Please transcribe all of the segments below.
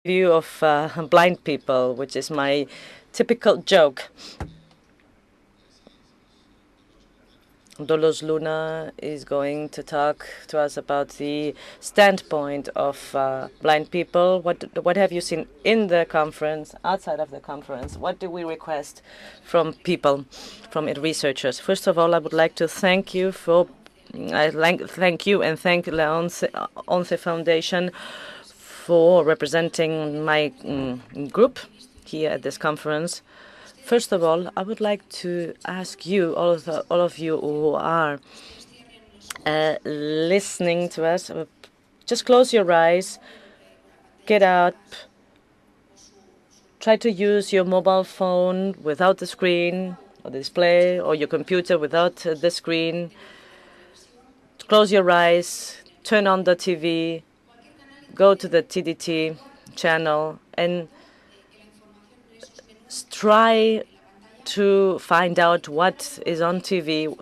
view of blind people, which is my typical joke. Dolos Luna is going to talk to us about the standpoint of blind people. What have you seen in the conference, outside of the conference? What do we request from people, from researchers? First of all, I would like to thank you thank you and thank the Once Foundation for representing my group here at this conference. First of all, I would like to ask you, all of you who are listening to us, just close your eyes, get up, try to use your mobile phone without the screen or the display, or your computer without the screen. Close your eyes, turn on the TV, go to the TDT channel, and try to find out what is on TV.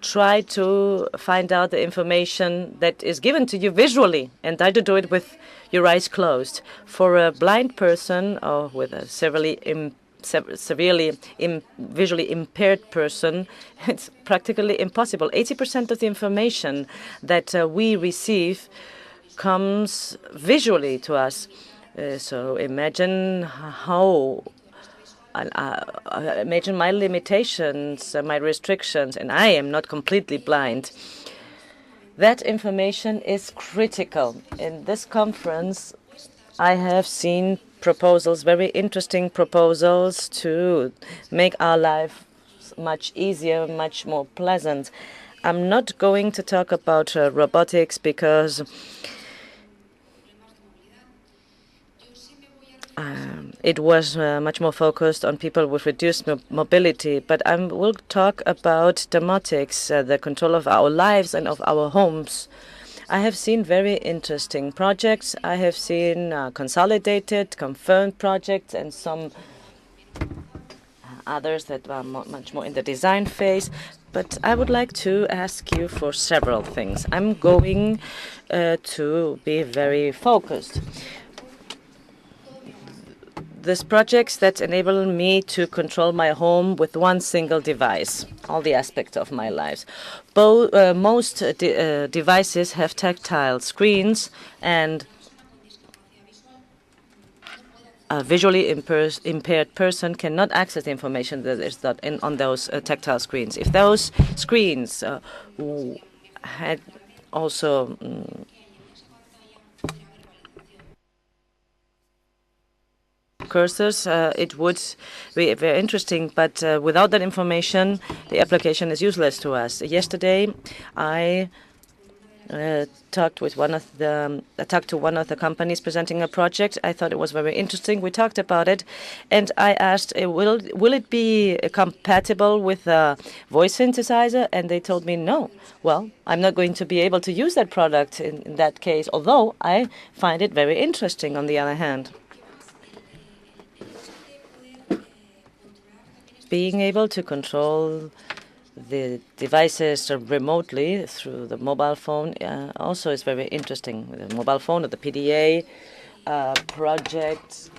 Try to find out the information that is given to you visually, and try to do it with your eyes closed. For a blind person or with a severely visually impaired person, it's practically impossible. 80% of the information that we receive comes visually to us. So imagine how imagine my limitations, my restrictions, and I am not completely blind. That information is critical. In this conference, I have seen proposals, very interesting proposals to make our life much easier, much more pleasant. I'm not going to talk about robotics because it was much more focused on people with reduced mobility, but I will talk about domotics, the control of our lives and of our homes. I have seen very interesting projects. I have seen consolidated, confirmed projects, and some others that are much more in the design phase. But I would like to ask you for several things. I'm going to be very focused. These projects that enable me to control my home with one single device, all the aspects of my life. Most devices have tactile screens, and a visually impaired person cannot access the information that is on those tactile screens. If those screens had also cursors, it would be very interesting, but without that information, the application is useless to us. Yesterday, I talked to one of the companies presenting a project. I thought it was very interesting. We talked about it, and I asked, will it be compatible with a voice synthesizer? And they told me no. Well, I'm not going to be able to use that product in that case, although I find it very interesting on the other hand. Being able to control the devices remotely through the mobile phone also is very interesting. With the mobile phone or the PDA project,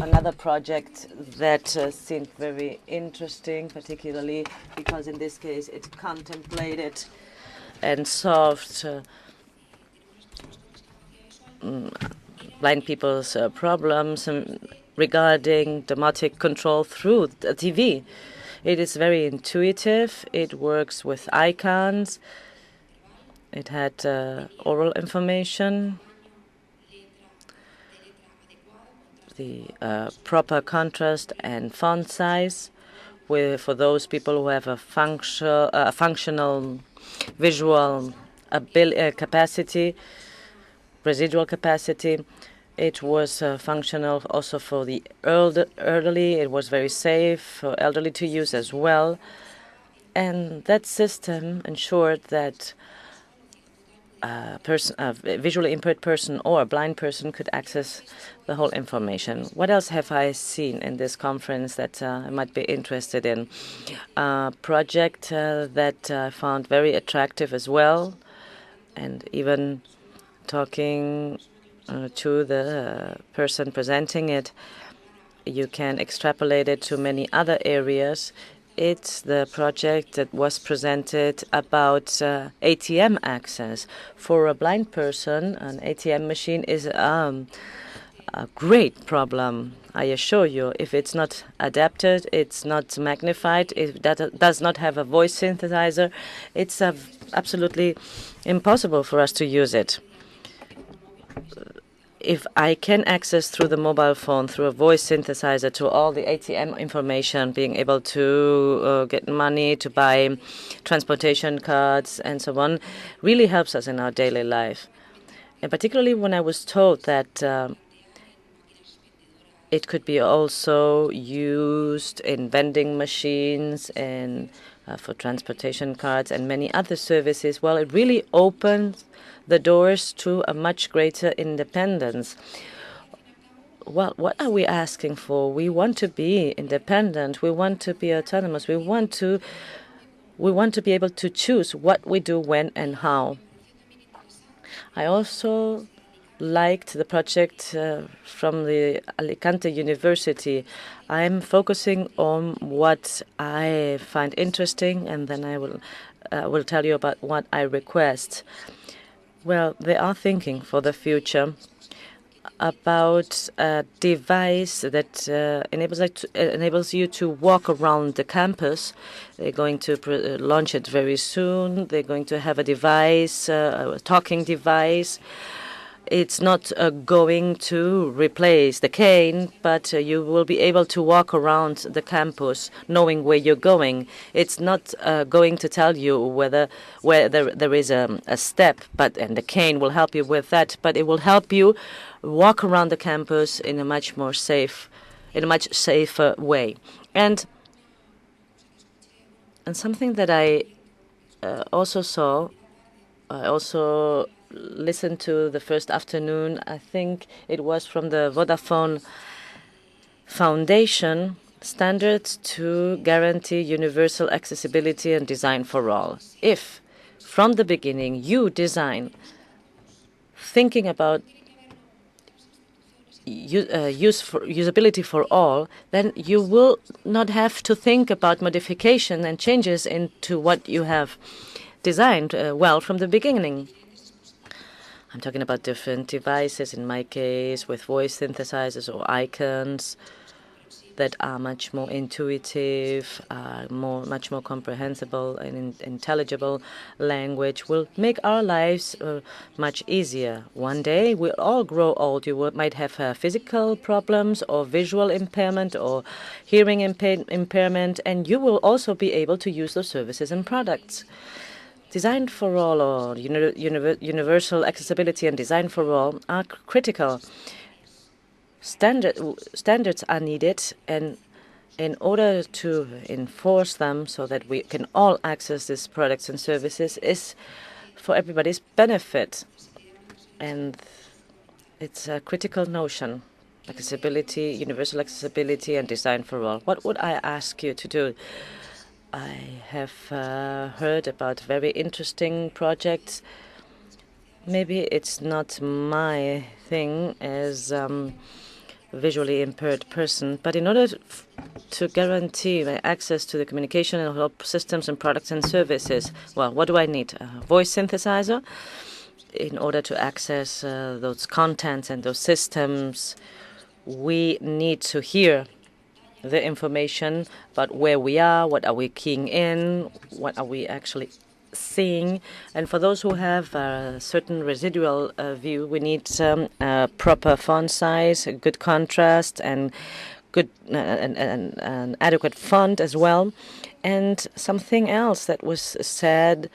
another project that seemed very interesting, particularly because in this case it contemplated and solved blind people's problems regarding domotic control through the TV. It is very intuitive. It works with icons. It had oral information, the proper contrast and font size for those people who have a functional visual capacity, residual capacity. It was functional also for the elderly. It was very safe for elderly to use as well. And that system ensured that a visually impaired person or a blind person could access the whole information. What else have I seen in this conference that I might be interested in? A project that I found very attractive as well, and even talking to the person presenting it. You can extrapolate it to many other areas. It's the project that was presented about ATM access. For a blind person, an ATM machine is a great problem, I assure you. If it's not adapted, it's not magnified, if that does not have a voice synthesizer, it's absolutely impossible for us to use it. If I can access through the mobile phone, through a voice synthesizer, to all the ATM information, being able to get money, to buy transportation cards, and so on, really helps us in our daily life. And particularly when I was told that it could be also used in vending machines and for transportation cards and many other services, well, it really opens the doors to a much greater independence. Well, what are we asking for? We want to be independent. We want to be autonomous. We want to be able to choose what we do, when, and how. I also liked the project from the Alicante University. I'm focusing on what I find interesting, and then I will tell you about what I request. Well, they are thinking for the future about a device that enables you to walk around the campus. They're going to launch it very soon. They're going to have a device, a talking device. It's not going to replace the cane, but you will be able to walk around the campus knowing where you're going. It's not going to tell you where there is a step, and the cane will help you with that, but it will help you walk around the campus in a much safer way. And something that I also saw, I also listened to the first afternoon, I think it was from the Vodafone Foundation, standards to guarantee universal accessibility and design for all. If from the beginning you design thinking about usability for all, then you will not have to think about modification and changes into what you have designed well from the beginning. I'm talking about different devices, in my case, with voice synthesizers or icons that are much more intuitive, much more comprehensible and intelligible language will make our lives much easier. One day we'll all grow old. You might have physical problems or visual impairment or hearing impairment, and you will also be able to use those services and products. Design for all, or universal accessibility and design for all, are critical. Standards are needed, and in order to enforce them so that we can all access these products and services is for everybody's benefit. And it's a critical notion: accessibility, universal accessibility, and design for all. What would I ask you to do? I have heard about very interesting projects. Maybe it's not my thing as a visually impaired person, but in order to guarantee access to the communication and help systems and products and services, well, what do I need? A voice synthesizer in order to access those contents and those systems. We need to hear the information about where we are, what are we keying in, what are we actually seeing. And for those who have a certain residual view, we need proper font size, a good contrast, and good an adequate font as well. And something else that was said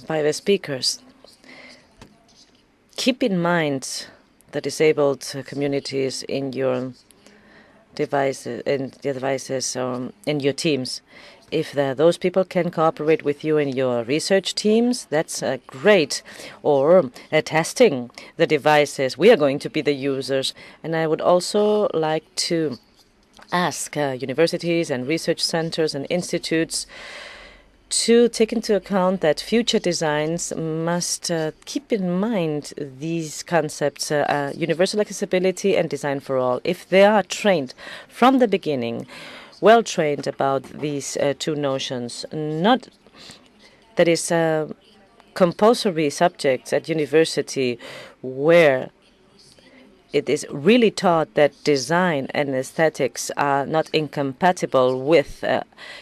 by the speakers. Keep in mind the disabled communities in your devices, in your teams. If those people can cooperate with you in your research teams, that's great. Or testing the devices. We are going to be the users. And I would also like to ask universities and research centers and institutes to take into account that future designs must keep in mind these concepts, universal accessibility and design for all. If they are trained from the beginning, well trained about these two notions, not that is compulsory subjects at university where it is really taught that design and aesthetics are not incompatible with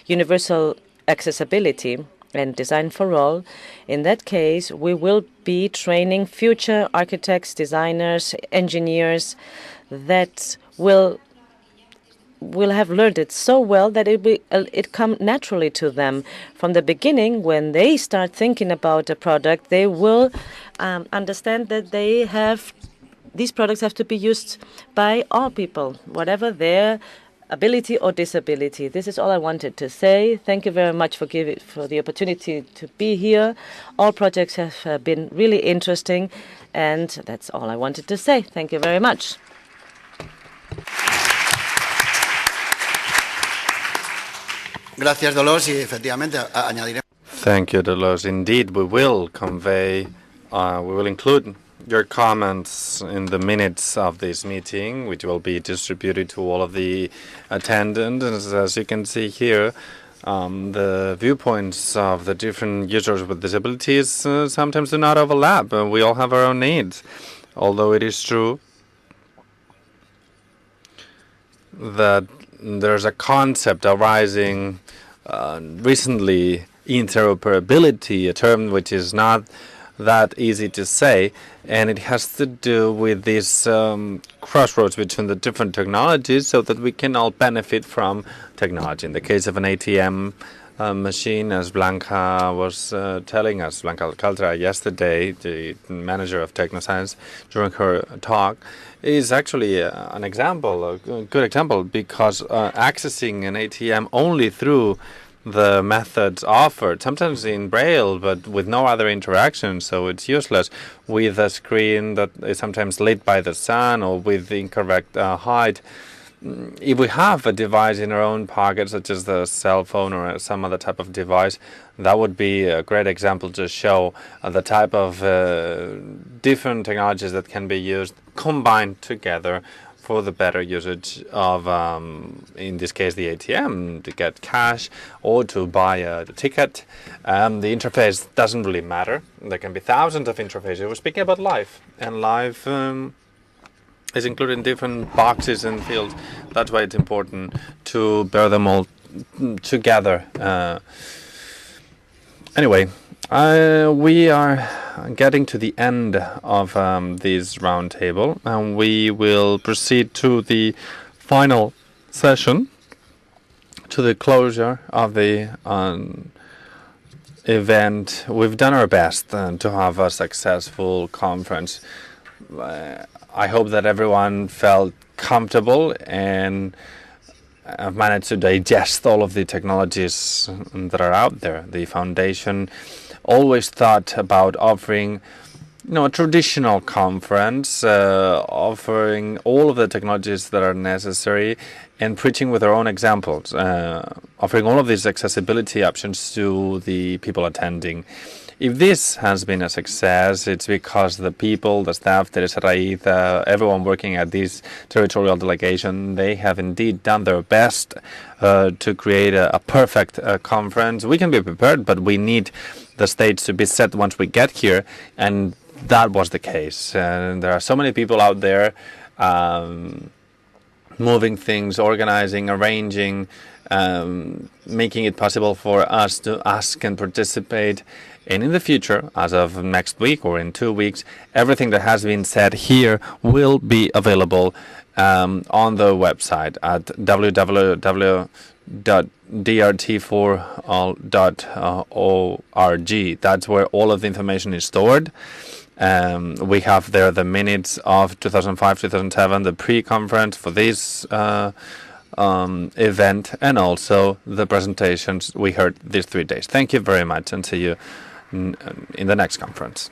universal accessibility and design for all. In that case, we will be training future architects, designers, engineers that will have learned it so well that it come naturally to them from the beginning. When they start thinking about a product, they will understand that these products have to be used by all people, whatever their ability or disability. This is all I wanted to say. Thank you very much for the opportunity to be here. All projects have been really interesting, and that's all I wanted to say. Thank you very much. Gracias, Dolores, y efectivamente añadiremos. Thank you, Dolores. Indeed, we will include your comments in the minutes of this meeting, which will be distributed to all of the attendants. As you can see here, the viewpoints of the different users with disabilities sometimes do not overlap. We all have our own needs, although it is true that there's a concept arising recently, interoperability, a term which is not that easy to say, and it has to do with this crossroads between the different technologies so that we can all benefit from technology. In the case of an ATM machine, as Blanca was telling us, Blanca Alcaltra yesterday, the manager of Technoscience, during her talk, is actually an example, a good example, because accessing an ATM only through the methods offered, sometimes in Braille, but with no other interaction, so it's useless, with a screen that is sometimes lit by the sun or with the incorrect height. If we have a device in our own pocket, such as the cell phone or some other type of device, that would be a great example to show the type of different technologies that can be used, combined together for the better usage of, in this case, the ATM, to get cash or to buy the ticket. The interface doesn't really matter. There can be thousands of interfaces. We're speaking about life, and life is included in different boxes and fields. That's why it's important to bear them all together. Anyway, we are getting to the end of this roundtable, and we will proceed to the final session, to the closure of the event. We've done our best to have a successful conference. I hope that everyone felt comfortable and have managed to digest all of the technologies that are out there. The foundation always thought about offering, a traditional conference, offering all of the technologies that are necessary and preaching with our own examples, offering all of these accessibility options to the people attending. If this has been a success, it's because the people, the staff, Teresa Raiz, everyone working at this territorial delegation, they have indeed done their best to create a perfect conference. We can be prepared, but we need the stage to be set once we get here, and that was the case. And there are so many people out there moving things, organizing, arranging, making it possible for us to ask and participate. And in the future, as of next week or in 2 weeks, everything that has been said here will be available on the website at www.drt4all.org. That's where all of the information is stored. We have there the minutes of 2005, 2007, the pre-conference for this event, and also the presentations we heard these 3 days. Thank you very much, and see you in the next conference.